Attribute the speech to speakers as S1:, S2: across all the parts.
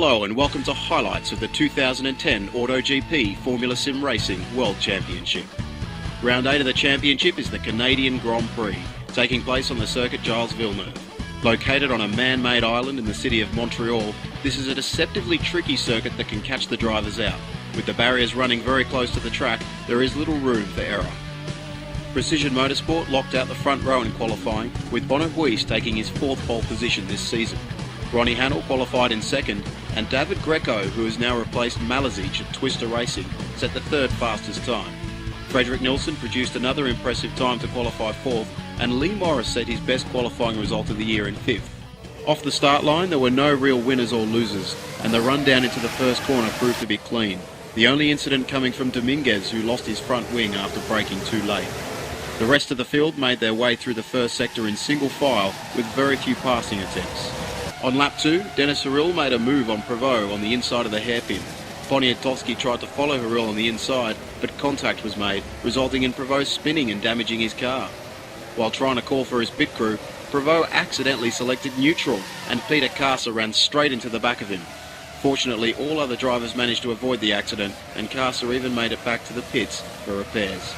S1: Hello and welcome to highlights of the 2010 AutoGP Formula Sim Racing World Championship. Round 8 of the championship is the Canadian Grand Prix, taking place on the circuit Gilles Villeneuve. Located on a man-made island in the city of Montreal, this is a deceptively tricky circuit that can catch the drivers out. With the barriers running very close to the track, there is little room for error. Precision Motorsport locked out the front row in qualifying, with Bonneville taking his 4th pole position this season. Ronnie Hannell qualified in 2nd, and David Greco, who has now replaced Malazich at Twister Racing, set the 3rd fastest time. Frederick Nilsson produced another impressive time to qualify 4th, and Lee Morris set his best qualifying result of the year in 5th. Off the start line, there were no real winners or losers, and the run down into the first corner proved to be clean. The only incident coming from Dominguez, who lost his front wing after braking too late. The rest of the field made their way through the first sector in single file with very few passing attempts. On lap 2, Denis Haril made a move on Prevost on the inside of the hairpin. Poniatowski tried to follow Haril on the inside, but contact was made, resulting in Prevost spinning and damaging his car. While trying to call for his pit crew, Prevost accidentally selected neutral, and Peter Carser ran straight into the back of him. Fortunately, all other drivers managed to avoid the accident, and Carser even made it back to the pits for repairs.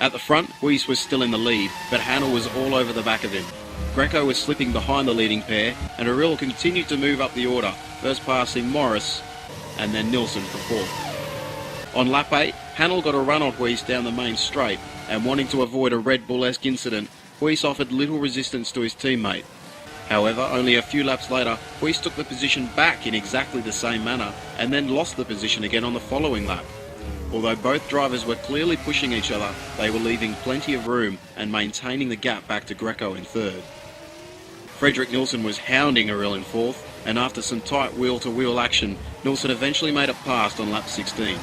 S1: At the front, Huis was still in the lead, but Hannell was all over the back of him. Greco was slipping behind the leading pair, and Haril continued to move up the order, first passing Morris and then Nilsson for 4th. On lap 8, Hannell got a run on Huis down the main straight, and wanting to avoid a Red Bull-esque incident, Huis offered little resistance to his teammate. However, only a few laps later, Huis took the position back in exactly the same manner, and then lost the position again on the following lap. Although both drivers were clearly pushing each other, they were leaving plenty of room and maintaining the gap back to Greco in 3rd. Frederick Nilsson was hounding Haril in 4th, and after some tight wheel-to-wheel action, Nilsson eventually made it past on lap 16.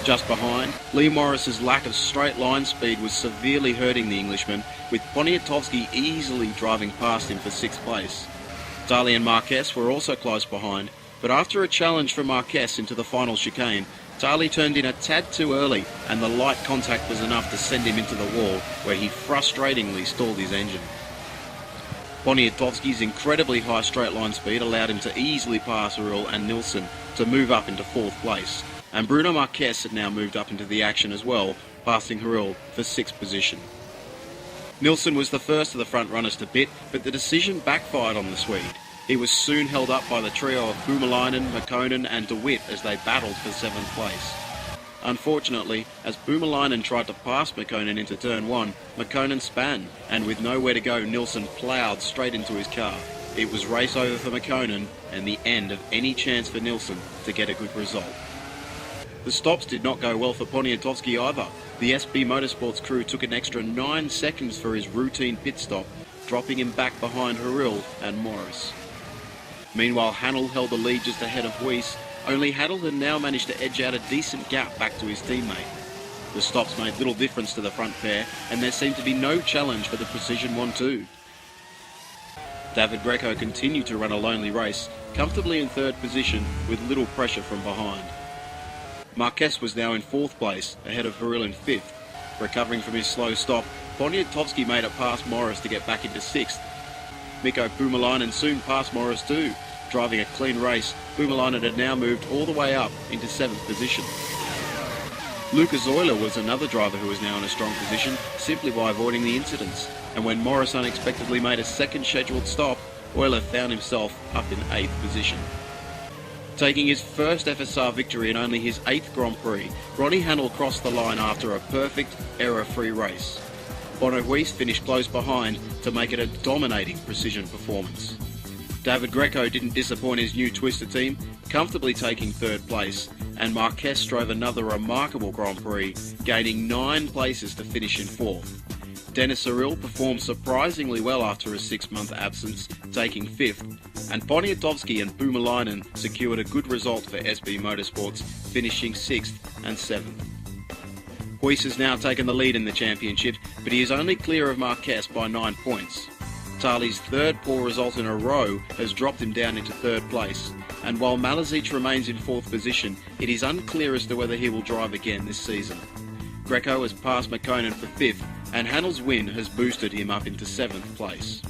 S1: Just behind, Lee Morris's lack of straight line speed was severely hurting the Englishman, with Poniatowski easily driving past him for 6th place. Daly and Marquez were also close behind, but after a challenge from Marquez into the final chicane, Daly turned in a tad too early, and the light contact was enough to send him into the wall, where he frustratingly stalled his engine. Poniatowski's incredibly high straight line speed allowed him to easily pass Haril and Nilsson to move up into 4th place, and Bruno Marquez had now moved up into the action as well, passing Haril for 6th position. Nilsson was the first of the front runners to pit, but the decision backfired on the Swede. He was soon held up by the trio of Boumelainen, Mäkkönen and De Witt as they battled for 7th place. Unfortunately, as Boumelainen tried to pass Mäkkönen into turn 1, Mäkkönen span, and with nowhere to go, Nilsson ploughed straight into his car. It was race over for Mäkkönen and the end of any chance for Nilsson to get a good result. The stops did not go well for Poniatowski either. The SB Motorsports crew took an extra 9 seconds for his routine pit stop, dropping him back behind Haril and Morris. Meanwhile, Hannell held the lead just ahead of Huis. Only Hannell had now managed to edge out a decent gap back to his teammate. The stops made little difference to the front pair, and there seemed to be no challenge for the Precision 1-2. David Greco continued to run a lonely race, comfortably in 3rd position with little pressure from behind. Marquez was now in 4th place, ahead of Haril in 5th. Recovering from his slow stop, Poniatowski made it past Morris to get back into 6th. Mikko Boumelainen soon passed Morris too. Driving a clean race, Boumelainen had now moved all the way up into 7th position. Lucas Euler was another driver who was now in a strong position, simply by avoiding the incidents. And when Morris unexpectedly made a 2nd scheduled stop, Euler found himself up in 8th position. Taking his first FSR victory in only his 8th Grand Prix, Ronnie Hannell crossed the line after a perfect, error-free race. Bono Huis finished close behind to make it a dominating precision performance. David Greco didn't disappoint his new Twister team, comfortably taking 3rd place, and Marquez drove another remarkable Grand Prix, gaining 9 places to finish in 4th. Denis Haril performed surprisingly well after a 6-month absence, taking 5th, and Poniatowski and Boumelainen secured a good result for SB Motorsports, finishing 6th and 7th. Huis has now taken the lead in the championship, but he is only clear of Marquez by 9 points. Tali's 3rd poor result in a row has dropped him down into 3rd place, and while Malazich remains in 4th position, it is unclear as to whether he will drive again this season. Greco has passed Mäkkönen for 5th, and Hannell's win has boosted him up into 7th place.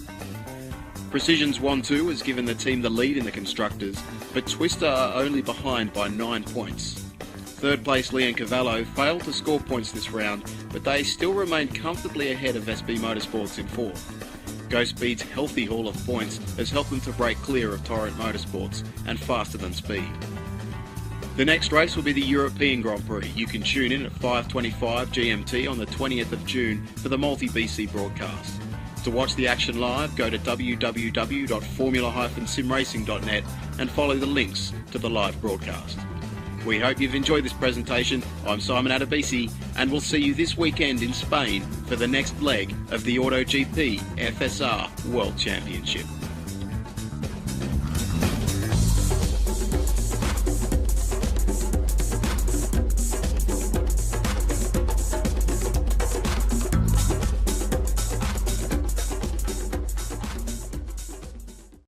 S1: Precision's 1-2 has given the team the lead in the Constructors, but Twister are only behind by 9 points. Third place Leon Cavallo failed to score points this round, but they still remain comfortably ahead of SB Motorsports in fourth. Go Speed's healthy haul of points has helped them to break clear of Torrent Motorsports and Faster Than Speed. The next race will be the European Grand Prix. You can tune in at 5:25 GMT on the 20th of June for the multi-BC broadcast. To watch the action live, go to www.formula-simracing.net and follow the links to the live broadcast. We hope you've enjoyed this presentation. I'm Simon Adebisi, and we'll see you this weekend in Spain for the next leg of the AutoGP FSR World Championship.